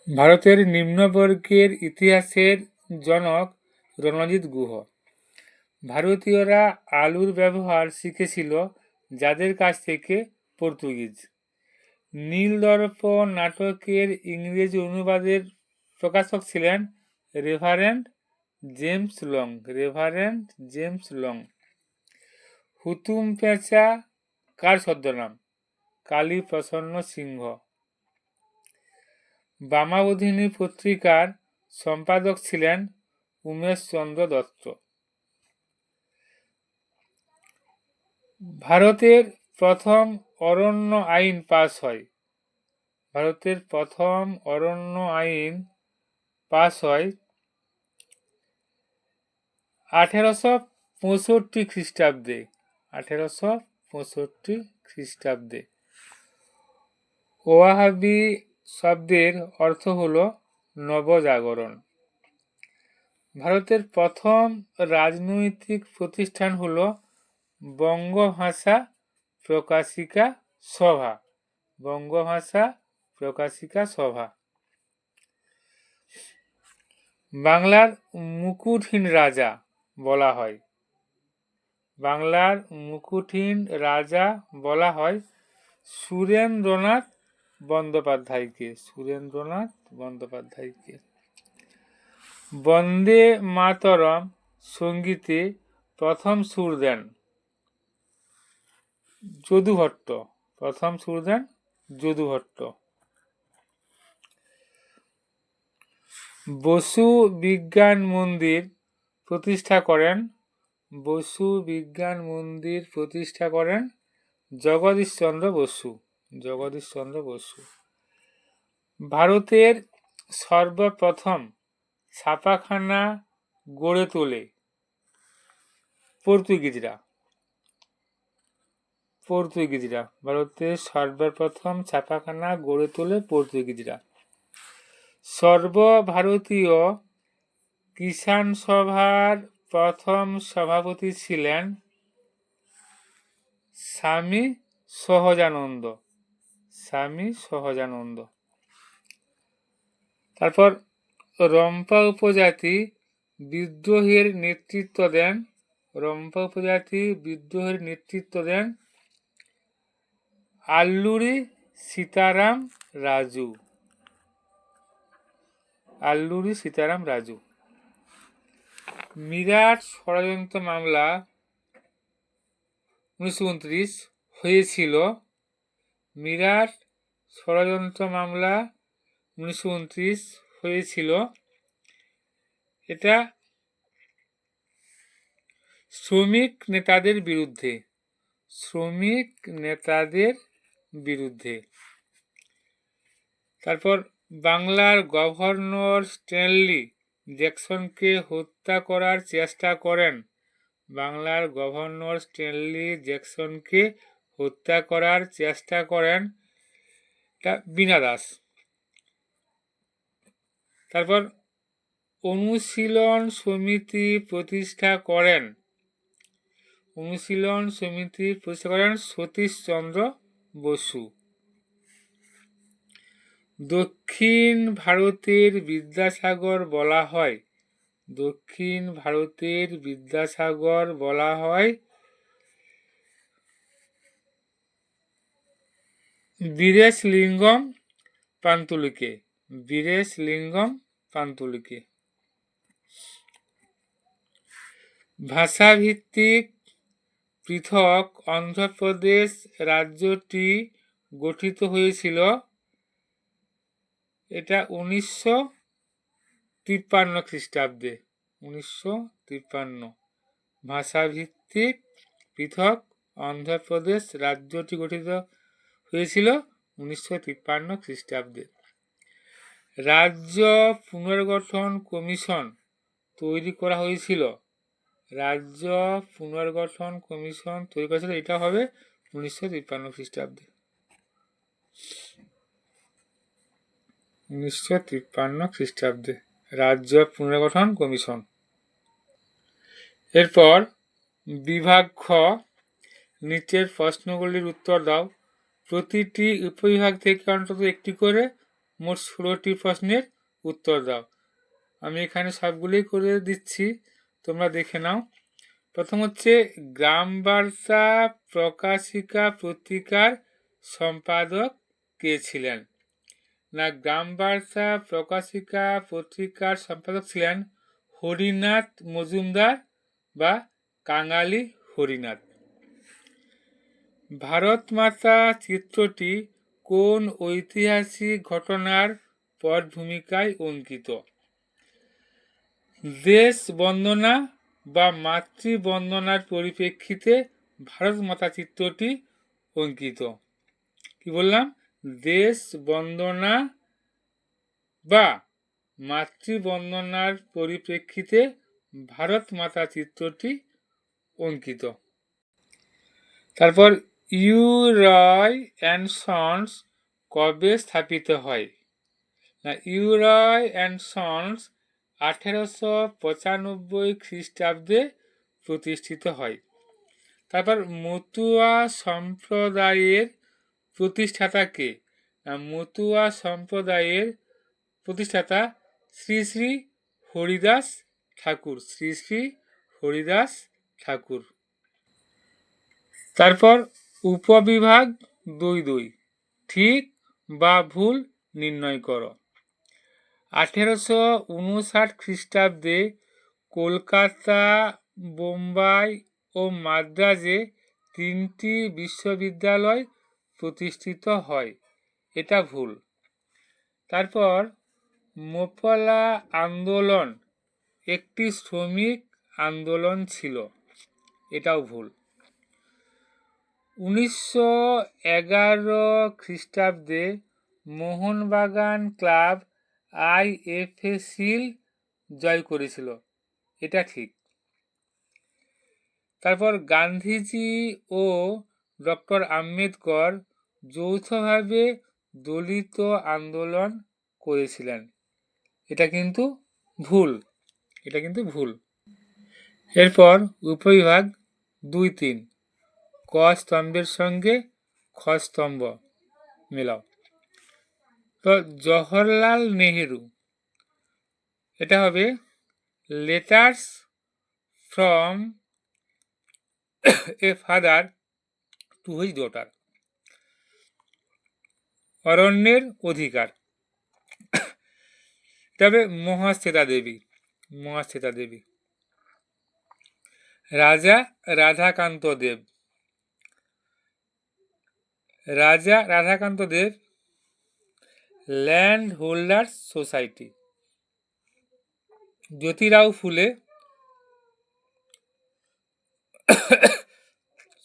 ভারতের নিম্নবর্গের ইতিহাসের জনক রণজিৎ গুহ। ভারতীয়রা আলুর ব্যবহার শিখেছিল যাদের কাছ থেকে? পর্তুগিজ। নীলদর্পণ নাটকের ইংরেজি অনুবাদের প্রকাশক ছিলেন রেভারেন্ড জেমস লং। হুতুম পেঁচা কার ছদ্মনাম? কালী প্রসন্ন সিংহ। বামাবোধিনী পত্রিকার সম্পাদক ছিলেন উমেশ চন্দ্র দত্ত। ভারতের প্রথম অরণ্য আইন পাস হয়? ভারতের প্রথম অরণ্য আইন পাস হয় 1865 খ্রিস্টাব্দে। 1865 খ্রিস্টাব্দে। ওয়াহাবি শব্দের অর্থ হল নবজাগরণ। ভারতের প্রথম রাজনৈতিক প্রতিষ্ঠান হল বঙ্গভাষা প্রকাশিকা সভা। বঙ্গভাষা প্রকাশিকা সভা। বাংলার মুকুটহীন রাজা বলা হয়? বাংলার মুকুটহীন রাজা বলা হয় সুরেন্দ্রনাথ বন্দ্যোপাধ্যায়কে। সুরেন্দ্রনাথ বন্দ্যোপাধ্যায়কে। বন্দে মাতরম সঙ্গীতে প্রথম সুর দেন যদু ভট্ট। প্রথম সুর দেন যদু ভট্ট। বসু বিজ্ঞান মন্দির প্রতিষ্ঠা করেন? বসু বিজ্ঞান মন্দির প্রতিষ্ঠা করেন জগদীশচন্দ্র বসু। জগদীশচন্দ্র বসু। ভারতের সর্বপ্রথম ছাপাখানা গড়ে তোলে পর্তুগিজরা। পর্তুগিজরা। ভারতের সর্বপ্রথম ছাপাখানা গড়ে তোলে পর্তুগিজরা। সর্বভারতীয় কিষাণ সভার প্রথম সভাপতি ছিলেন স্বামী সহজানন্দ। স্বামী সহজানন্দ। তারপর রম্পা উপজাতি বিদ্রোহের নেতৃত্ব দেন? রম্পা উপজাতি বিদ্রোহের নেতৃত্ব দেন আল্লুরি সীতারাম রাজু। আল্লুরি সীতারাম রাজু। মিরাট ষড়যন্ত্র মামলা 1929 হয়েছিল? মিরাট ষড়যন্ত্র মামলা 1929 হয়েছিল। এটা শ্রমিক নেতাদের বিরুদ্ধে। শ্রমিক নেতাদের বিরুদ্ধে। তারপর বাংলার গভর্নর স্ট্যানলি জ্যাকসনকে হত্যা করার চেষ্টা করেন? বাংলার গভর্নর স্ট্যানলি জ্যাকসনকে হত্যা করার চেষ্টা করেন বীণা দাস। তারপর অনুশীলন সমিতি প্রতিষ্ঠা করেন? অনুশীলন সমিতি প্রতিষ্ঠা করেন সতীশচন্দ্র বসু। দক্ষিণ ভারতের বিদ্যাসাগর বলা হয়? দক্ষিণ ভারতের বিদ্যাসাগর বলা হয় বীরেশলিঙ্গম পান্তুলিকে। বীরেশলিঙ্গম পান্তুলিকে। ভাষাভিত্তিক পৃথক অন্ধ্রপ্রদেশ রাজ্যটি গঠিত হয়েছিল? এটা 1953 খ্রিস্টাব্দে। 1953। ভাষাভিত্তিক পৃথক অন্ধ্রপ্রদেশ রাজ্যটি গঠিত হয়েছিল 1953 খ্রিস্টাব্দে। রাজ্য পুনর্গঠন কমিশন তৈরি করা হয়েছিল? রাজ্য পুনর্গঠন কমিশন তৈরি করেছিল, এটা হবে 1953 খ্রিস্টাব্দে। 1953 খ্রিস্টাব্দে রাজ্য পুনর্গঠন কমিশন। এরপর বিভাগ খ, নিচের প্রশ্নগুলির উত্তর দাও। প্রতিটি উপবিভাগ থেকে অন্তত একটি করে মোট 16টি প্রশ্নের উত্তর দাও। আমি এখানে সবগুলোই করে দিচ্ছি, তোমরা দেখে নাও। প্রথম হচ্ছে, গ্রাম বার্তা প্রকাশিকা পত্রিকার সম্পাদক কে ছিলেন? না, গ্রাম বার্তা প্রকাশিকা পত্রিকার সম্পাদক ছিলেন হরিনাথ মজুমদার বা কাঙালি হরিনাথ। ভারত মাতা চিত্রটি কোন ঐতিহাসিক ঘটনার পটভূমিকায় অঙ্কিত? দেশ বন্দনা বা মাতৃবন্দনার পরিপ্রেক্ষিতে ভারত মাতা চিত্রটি অঙ্কিত। কি বললাম? দেশ বন্দনা বা মাতৃবন্দনার পরিপ্রেক্ষিতে ভারত মাতা চিত্রটি অঙ্কিত। তারপর ইউরয় অ্যান্ড সন্স কবে স্থাপিত হয়? না, ইউরয় অ্যান্ড সন্স 1895 খ্রিস্টাব্দে প্রতিষ্ঠিত হয়। তারপর মতুয়া সম্প্রদায়ের প্রতিষ্ঠাতা কে? মতুয়া সম্প্রদায়ের প্রতিষ্ঠাতা শ্রী শ্রী হরিদাস ঠাকুর। শ্রী শ্রী হরিদাস ঠাকুর। তারপর উপবিভাগ 2.2 ঠিক বা ভুল নির্ণয় করো। 1859 খ্রিস্টাব্দে কলকাতা, বোম্বাই ও মাদ্রাজে 3টি বিশ্ববিদ্যালয় প্রতিষ্ঠিত হয়, এটা ভুল। তারপর মোপালা আন্দোলন একটি শ্রমিক আন্দোলন ছিল, এটাও ভুল। 1911 খ্রিস্টাব্দে মোহনবাগান ক্লাব IFA শিল্ড জয় করেছিল, এটা ঠিক। তারপর গান্ধীজি ও ডক্টর আম্বেদকর যৌথভাবে দলিত আন্দোলন করেছিলেন, এটা কিন্তু ভুল। এটা কিন্তু ভুল। এরপর উপবিভাগ 2.3 ক স্তম্ভের সঙ্গে খ স্তম্ভ মেলাও। তো জওহরলাল নেহেরু, এটা হবে letters from a father to his daughter. অরণ্যের অধিকার, তবে মহাশ্বেতা দেবী। মহাশ্বেতা দেবী। রাজা রাধাকান্ত দেব। রাজা রাধাকান্ত দেব ল্যান্ড হোল্ডার্স সোসাইটি। জ্যোতিরাও ফুলে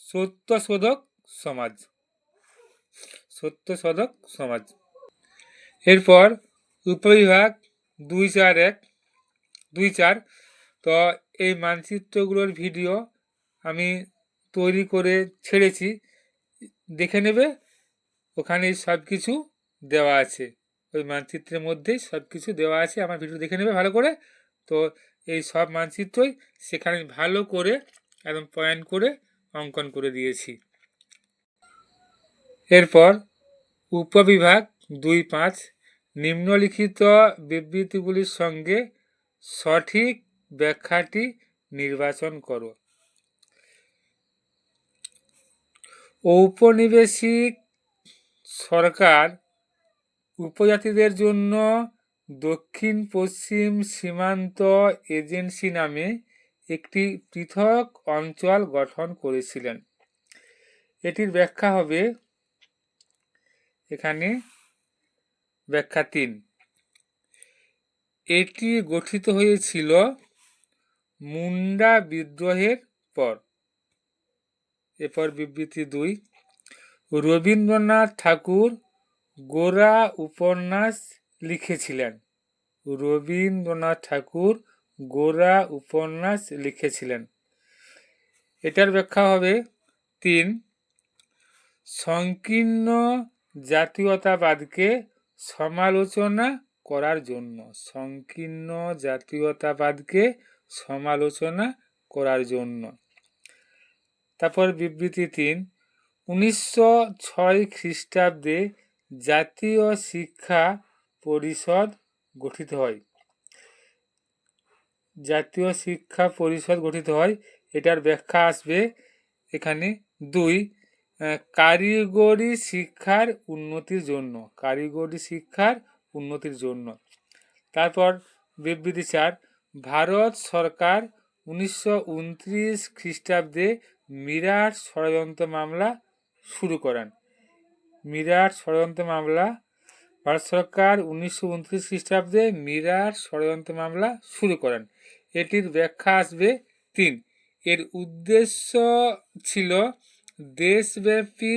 সত্যশোধক সমাজ। সত্যশোধক সমাজ। এরপর উপবিভাগ 2.4 তো এই মানচিত্রগুলোর ভিডিও আমি তৈরি করে ছেড়েছি, দেখে নেবে, ওখানে সব কিছু দেওয়া আছে, ওই মানচিত্রের মধ্যেই সব কিছু দেওয়া আছে, আমার ভিডিও দেখে নেবে ভালো করে। তো এই সব মানচিত্রই সেখানে ভালো করে একদম পয়েন্ট করে অঙ্কন করে দিয়েছি। এরপর উপবিভাগ 2.5 নিম্নলিখিত বিবৃতিগুলির সঙ্গে সঠিক ব্যাখ্যাটি নির্বাচন করো। ঔপনিবেশিক সরকার উপজাতিদের জন্য দক্ষিণ পশ্চিম সীমান্ত এজেন্সি নামে একটি পৃথক অঞ্চল গঠন করেছিলেন। এটির ব্যাখ্যা হবে এখানে ব্যাখ্যা 3। এটি গঠিত হয়েছিল মুন্ডা বিদ্রোহের পর। এরপর বিবৃতি 2, রবীন্দ্রনাথ ঠাকুর গোরা উপন্যাস লিখেছিলেন। রবীন্দ্রনাথ ঠাকুর গোরা উপন্যাস লিখেছিলেন। এটার ব্যাখ্যা হবে 3, সংকীর্ণ জাতীয়তাবাদকে সমালোচনা করার জন্য। সংকীর্ণ জাতীয়তাবাদকে সমালোচনা করার জন্য। তারপর বিবৃতি 3, 1906 খ্রিস্টাব্দে জাতীয় শিক্ষা পরিষদ গঠিত হয়। জাতীয় শিক্ষা পরিষদ গঠিত হয়, এটার ব্যাখ্যা আসবে এখানে। 2, কারিগরি শিক্ষার উন্নতির জন্য, কারিগরি শিক্ষার উন্নতির জন্য। তারপর বিবৃতি 4, ভারত সরকার 1929 খ্রিস্টাব্দে মিরাট ষড়যন্ত্র মামলা শুরু করেন। মিরাট ষড়যন্ত্র মামলা, ভারত সরকার 1929 খ্রিস্টাব্দে মিরাট ষড়যন্ত্র মামলা শুরু করেন। এটির ব্যাখ্যা আসবে 3, এর উদ্দেশ্য ছিল দেশব্যাপী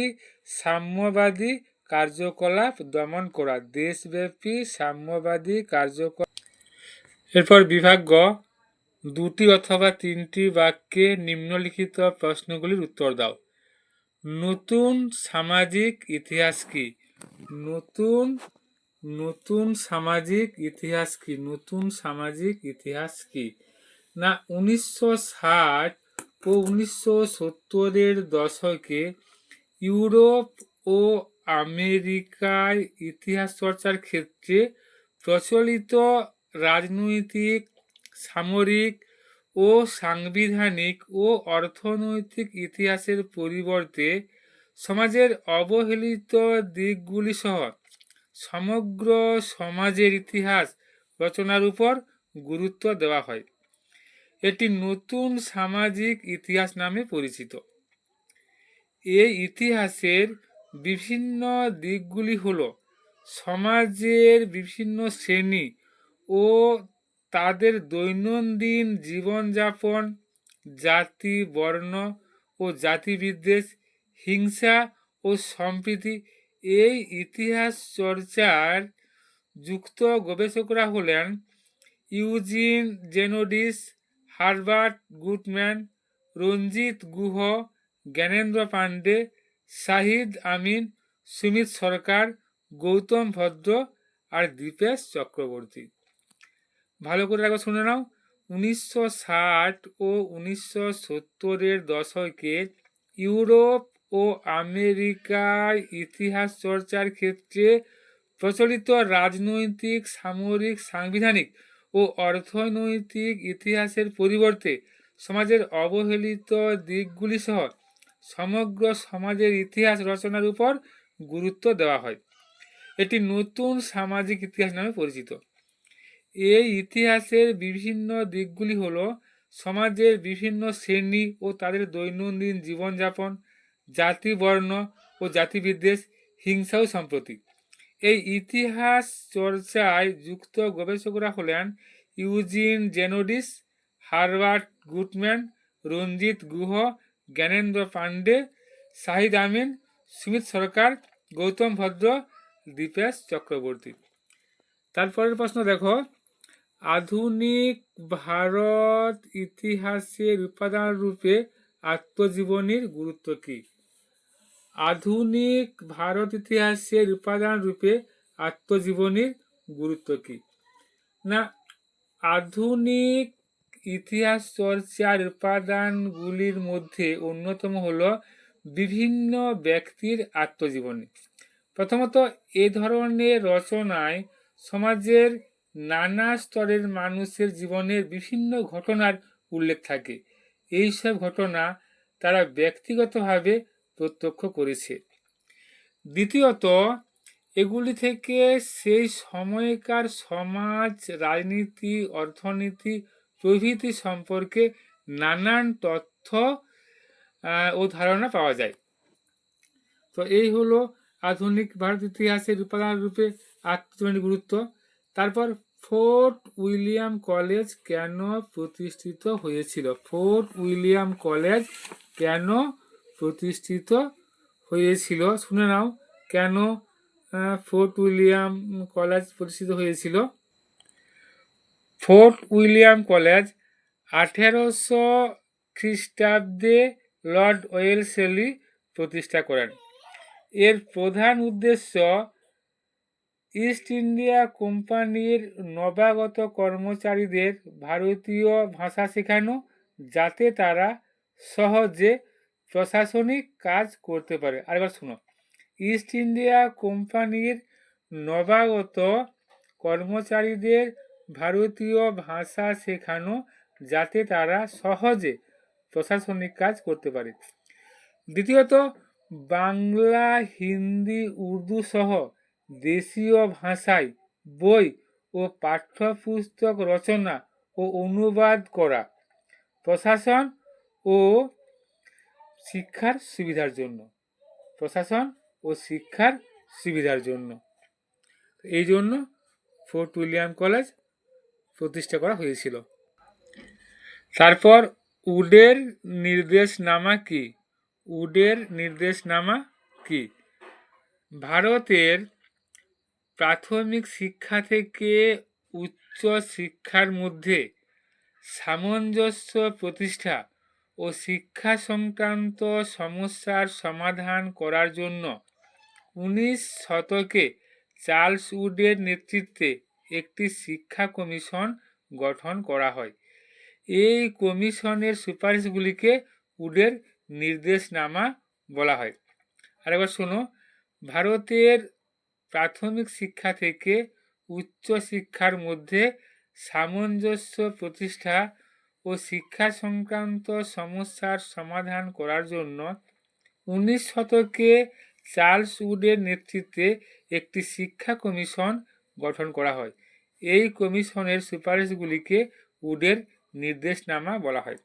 সাম্যবাদী কার্যকলাপ দমন করা, দেশব্যাপী সাম্যবাদী কার্যকলাপ। এরপর বিভাগ গ, 2টি অথবা 3টি বাক্যে নিম্নলিখিত প্রশ্নগুলির উত্তর দাও। নতুন সামাজিক ইতিহাস কি? নতুন সামাজিক ইতিহাস কি? নতুন সামাজিক ইতিহাস কি? না 1960 ও 1970-এর দশকে ইউরোপ ও আমেরিকায় ইতিহাস চর্চার ক্ষেত্রে প্রচলিত রাজনৈতিক, সামরিক ও সাংবিধানিক ও অর্থনৈতিক ইতিহাসের পরিবর্তে সমাজের অবহেলিত দিকগুলি সহ সমগ্র সমাজের ইতিহাস রচনার উপর গুরুত্ব দেওয়া হয়। এটি নতুন সামাজিক ইতিহাস নামে পরিচিত। এই ইতিহাসের বিভিন্ন দিকগুলি হল সমাজের বিভিন্ন শ্রেণী ও তাদের দৈনন্দিন জীবনযাপন, জাতি, বর্ণ ও জাতিবিদ্বেষ, হিংসা ও সম্প্রীতি। এই ইতিহাস চর্চার যুক্ত গবেষকরা হলেন ইউজিন জেনোডিস, হারবার্ট গুটম্যান, রঞ্জিত গুহ, জ্ঞানেন্দ্র পাণ্ডে, শাহিদ আমিন, সুমিত সরকার, গৌতম ভদ্র আর দীপেশ চক্রবর্তী। ভালো করে একবার শুনে নাও। 1960 ও 1970-এর দশকে ইউরোপ ও আমেরিকায় ইতিহাস চর্চার ক্ষেত্রে প্রচলিত রাজনৈতিক, সামরিক, সাংবিধানিক ও অর্থনৈতিক ইতিহাসের পরিবর্তে সমাজের অবহেলিত দিকগুলি সহ সমগ্র সমাজের ইতিহাস রচনার উপর গুরুত্ব দেওয়া হয়। এটি নতুন সামাজিক ইতিহাস নামে পরিচিত। এই ইতিহাসের বিভিন্ন দিকগুলি হল সমাজের বিভিন্ন শ্রেণী ও তাদের দৈনন্দিন জীবনযাপন, জাতি, বর্ণ ও জাতিবিদ্বেষ, হিংসা ও সম্প্রীতি। এই ইতিহাস চর্চায় যুক্ত গবেষকরা হলেন ইউজিন জেনোডিস, হারবার্ট গুটম্যান, রঞ্জিত গুহ, জ্ঞানেন্দ্র পাণ্ডে, শাহিদ আমিন, সুমিত সরকার, গৌতম ভদ্র, দীপেশ চক্রবর্তী। তারপরের প্রশ্ন দেখো, আধুনিক ভারত ইতিহাসের উপাদান রূপে আত্মজীবনীর গুরুত্ব কি? আধুনিক ভারত ইতিহাসের উপাদান রূপে আত্মজীবনীর গুরুত্ব কি? না আধুনিক ইতিহাস চর্চার উপাদানগুলির মধ্যে অন্যতম হল বিভিন্ন ব্যক্তির আত্মজীবনী। প্রথমত, এ ধরনের রচনায় সমাজের নানা স্তরের মানুষের জীবনের বিভিন্ন ঘটনার উল্লেখ থাকে। এইসব ঘটনা তারা ব্যক্তিগতভাবে প্রত্যক্ষ করেছে। দ্বিতীয়ত, এগুলি থেকে সেই সময়কার সমাজ, রাজনীতি, অর্থনীতি প্রভৃতি সম্পর্কে নানান তথ্য ও ধারণা পাওয়া যায়। তো এই হলো আধুনিক ভারত ইতিহাসের উপাদান রূপে আত্মজীবনীর গুরুত্ব। তারপর ফোর্ট উইলিয়াম কলেজ কেন প্রতিষ্ঠিত হয়েছিল? ফোর্ট উইলিয়াম কলেজ কেন প্রতিষ্ঠিত হয়েছিল? শুনে নাও কেন ফোর্ট উইলিয়াম কলেজ প্রতিষ্ঠিত হয়েছিল। ফোর্ট উইলিয়াম কলেজ 1800 খ্রিস্টাব্দে লর্ড ওয়েলসলি প্রতিষ্ঠা করেন। এর প্রধান উদ্দেশ্য ইস্ট ইন্ডিয়া কোম্পানির নবাগত কর্মচারীদের ভারতীয় ভাষা শেখানো, যাতে তারা সহজে প্রশাসনিক কাজ করতে পারে। আরেকবার শুনো, ইস্ট ইন্ডিয়া কোম্পানির নবাগত কর্মচারীদের ভারতীয় ভাষা শেখানো, যাতে তারা সহজে প্রশাসনিক কাজ করতে পারে। দ্বিতীয়ত, বাংলা, হিন্দি, উর্দু সহ দেশীয় ভাষায় বই ও পাঠ্যপুস্তক রচনা ও অনুবাদ করা প্রশাসন ও শিক্ষার সুবিধার জন্য। প্রশাসন ও শিক্ষার সুবিধার জন্য। এই জন্য ফোর্ট উইলিয়াম কলেজ প্রতিষ্ঠা করা হয়েছিল। তারপর উডের নির্দেশনামা কি? উডের নির্দেশনামা কি? ভারতের প্রাথমিক শিক্ষা থেকে উচ্চ শিক্ষার মধ্যে সামঞ্জস্য প্রতিষ্ঠা ও শিক্ষা সংক্রান্ত সমস্যার সমাধান করার জন্য 19 শতকে চার্লস উডের নেতৃত্বে একটি শিক্ষা কমিশন গঠন করা হয়। এই কমিশনের সুপারিশগুলিকে উডের নির্দেশনামা বলা হয়। আরেকবার শোনো, ভারতের প্রাথমিক শিক্ষা থেকে উচ্চ শিক্ষার মধ্যে সামঞ্জস্য প্রতিষ্ঠা ও শিক্ষা সংক্রান্ত সমস্যার সমাধান করার জন্য 19 শতকে চার্লস উডের নেতৃত্বে একটি শিক্ষা কমিশন গঠন করা হয়। এই কমিশনের সুপারিশগুলিকে উডের নির্দেশনামা বলা হয়।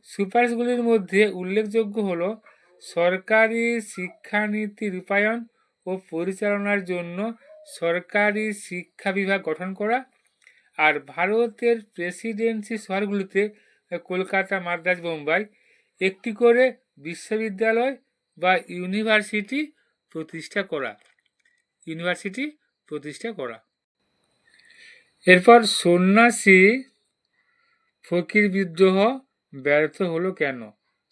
সুপারিশগুলির মধ্যে উল্লেখযোগ্য হল সরকারি শিক্ষানীতি রূপায়ণ ও পরিচালনার জন্য সরকারি শিক্ষা বিভাগ গঠন করা, আর ভারতের প্রেসিডেন্সি শহরগুলিতে কলকাতা, মাদ্রাজ, বোম্বাই একটি করে বিশ্ববিদ্যালয় বা ইউনিভার্সিটি প্রতিষ্ঠা করা। ইউনিভার্সিটি প্রতিষ্ঠা করা। এরপর সন্ন্যাসী ফকির বিদ্রোহ ব্যর্থ হলো কেন?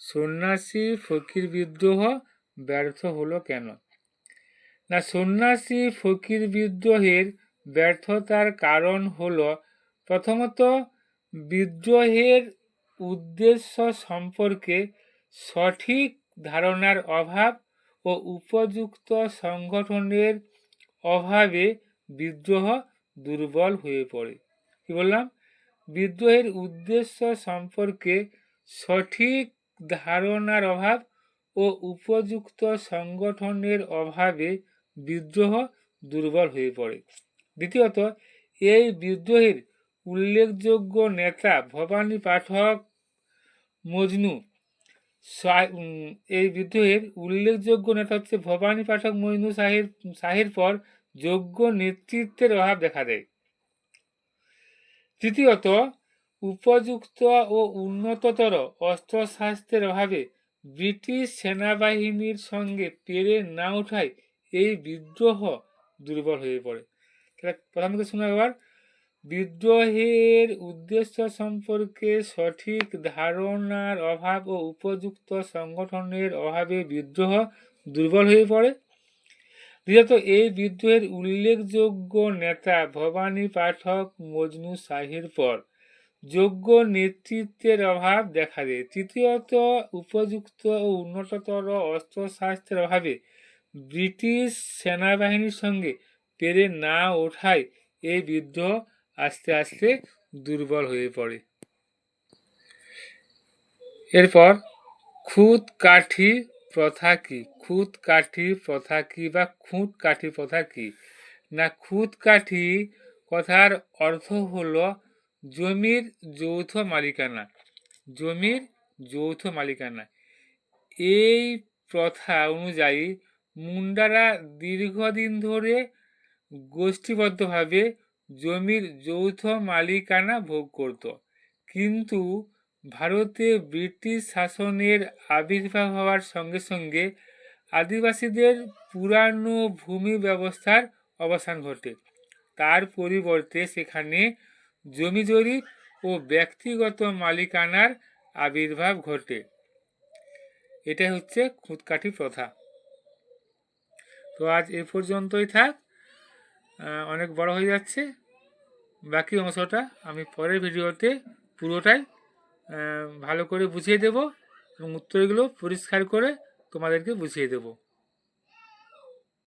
সন্ন্যাসী ফকির বিদ্রোহ ব্যর্থ হলো কেন? না, সন্ন্যাসী ফকির বিদ্রোহের ব্যর্থতার কারণ হলো, প্রথমত, বিদ্রোহের উদ্দেশ্য সম্পর্কে সঠিক ধারণার অভাব ও উপযুক্ত সংগঠনের অভাবে বিদ্রোহ দুর্বল হয়ে পড়ে। কি বললাম? বিদ্রোহের উদ্দেশ্য সম্পর্কে সঠিক ধারণার অভাব ও উপযুক্ত সংগঠনের অভাবে বিদ্রোহ দুর্বল হয়ে পড়ে। দ্বিতীয়ত, এই বিদ্রোহের উল্লেখযোগ্য নেতা ভবানী পাঠক মজনু এই বিদ্রোহের উল্লেখযোগ্য নেতা হচ্ছে ভবানী পাঠক মজনু শাহের পর যোগ্য নেতৃত্বের অভাব দেখা দেয়। তৃতীয়ত, উপযুক্ত ও উন্নততর অস্ত্রশস্ত্রের অভাবে ব্রিটিশ সেনাবাহিনীর সঙ্গে পেরে না ওঠায় এই বিদ্রোহ দুর্বল হয়ে পড়ে। প্রথমত শোনা এবার, বিদ্রোহের উদ্দেশ্য সম্পর্কে সঠিক ধারণার অভাব ও উপযুক্ত সংগঠনের অভাবে বিদ্রোহ দুর্বল হয়ে পড়ে। দ্বিতীয়ত, এই বিদ্রোহের উল্লেখযোগ্য নেতা ভবানী পাঠক মজনু শাহের পর যোগ্য নেতৃত্বের অভাব দেখা দেয়। তৃতীয়ত, উপযুক্ত ও উন্নততর অস্ত্রশস্ত্রের অভাবে ব্রিটিশ সেনাবাহিনীর সঙ্গে পেরে না ওঠায় এই বিদ্রোহ আস্তে আস্তে দুর্বল হয়ে পড়ে। এরপর খুঁতকাঠি প্রথা কি? খুঁতকাঠি প্রথা কি বা খুঁতকাঠি প্রথা কি? না, খুঁতকাঠি কথার অর্থ হলো জমির যৌথ মালিকানা। জমির যৌথ মালিকানা। এই প্রথা অনুযায়ী মুন্ডারা দীর্ঘদিন ধরে গোষ্ঠীবদ্ধভাবে জমির যৌথ মালিকানা ভোগ করত। কিন্তু ভারতে ব্রিটিশ শাসনের আবির্ভাব হওয়ার সঙ্গে সঙ্গে আদিবাসীদের পুরানো ভূমি ব্যবস্থার অবসান ঘটে। তার পরিবর্তে সেখানে জমি জরিপ ও ব্যক্তিগত মালিকানার আবির্ভাব ঘটে। এটা হচ্ছে খুঁতকাঠি প্রথা। তো আজ এ পর্যন্তই থাক, অনেক বড় হয়ে যাচ্ছে। বাকি অংশটা আমি পরের ভিডিওতে পুরোটাই ভালো করে বুঝিয়ে দেব এবং উত্তরগুলো পরিষ্কার করে তোমাদেরকে বুঝিয়ে দেব।